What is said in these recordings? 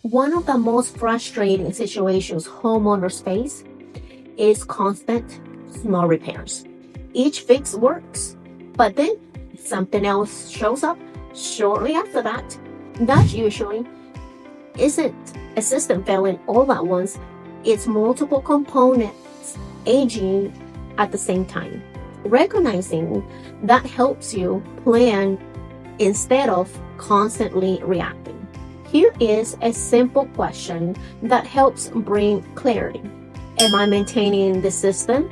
One of the most frustrating situations homeowners face is constant small repairs. Each fix works, but then something else shows up shortly after that. That usually isn't a system failing all at once, it's multiple components aging at the same time. Recognizing that helps you plan instead of constantly reacting. Here is a simple question that helps bring clarity. Am I maintaining the system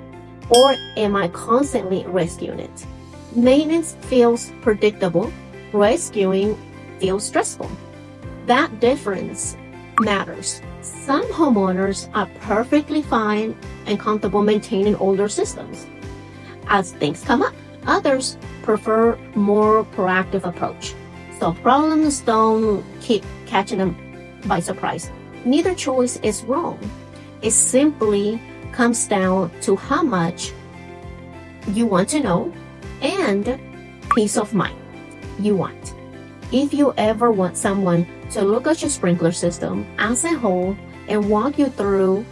or am I constantly rescuing it? Maintenance feels predictable, rescuing feels stressful. That difference matters. Some homeowners are perfectly fine and comfortable maintaining older systems. As things come up, others prefer more proactive approach. So problems don't keep catching them by surprise. Neither choice is wrong. It simply comes down to how much you want to know and peace of mind you want. If you ever want someone to look at your sprinkler system as a whole and walk you through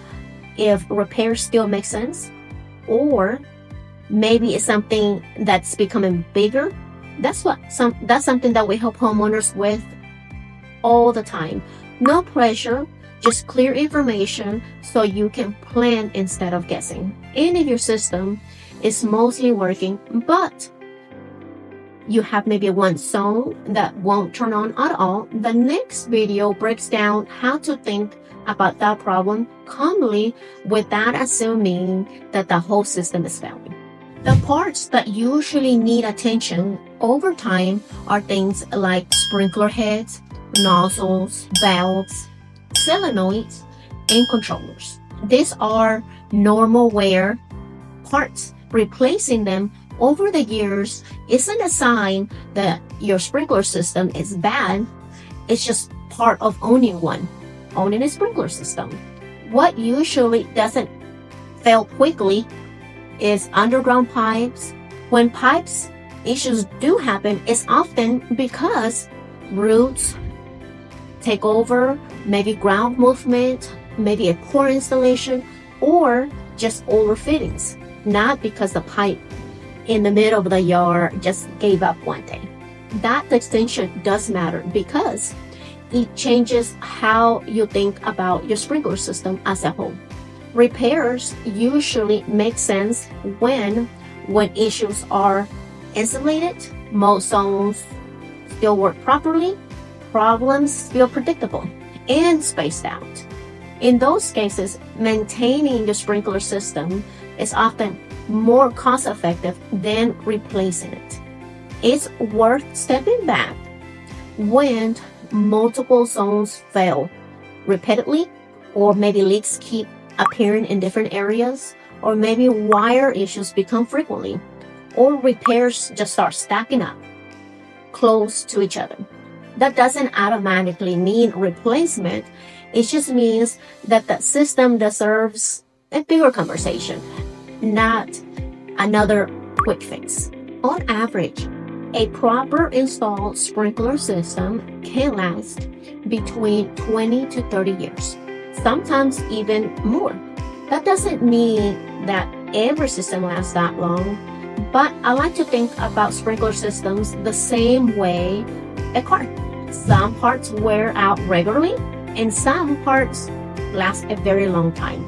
if repairs still make sense, or maybe it's something that's becoming bigger, that's something that we help homeowners with all the time. No pressure, just clear information so you can plan instead of guessing. And if your system is mostly working, but you have maybe one zone that won't turn on at all, the next video breaks down how to think about that problem calmly without assuming that the whole system is failing. The parts that usually need attention over time are things like sprinkler heads, nozzles, valves, solenoids, and controllers. These are normal wear parts. Replacing them over the years isn't a sign that your sprinkler system is bad. It's just part of owning a sprinkler system. What usually doesn't fail quickly is underground pipes. When pipes issues do happen, it's often because roots take over, maybe ground movement, maybe a poor installation, or just older fittings, not because the pipe in the middle of the yard just gave up one day. That distinction does matter because it changes how you think about your sprinkler system as a whole. Repairs usually make sense when issues are isolated, most zones still work properly, problems feel predictable and spaced out. In those cases, maintaining the sprinkler system is often more cost-effective than replacing it. It's worth stepping back when multiple zones fail repeatedly, or maybe leaks keep appearing in different areas, or maybe wire issues become frequently, or repairs just start stacking up close to each other. That doesn't automatically mean replacement. It just means that the system deserves a bigger conversation, not another quick fix. On average, a proper installed sprinkler system can last between 20 to 30 years, sometimes even more. That doesn't mean that every system lasts that long, but I like to think about sprinkler systems the same way a car. Some parts wear out regularly, and some parts last a very long time.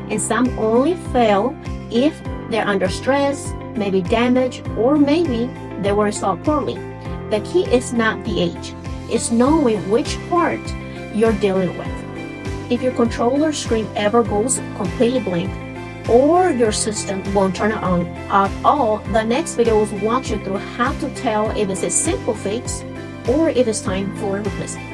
And some only fail if they're under stress, maybe damaged, or maybe they were installed poorly. The key is not the age, it's knowing which part you're dealing with. If your controller screen ever goes completely blank, or your system won't turn on at all, the next video will walk you through how to tell if it's a simple fix or if it's time for a replacement.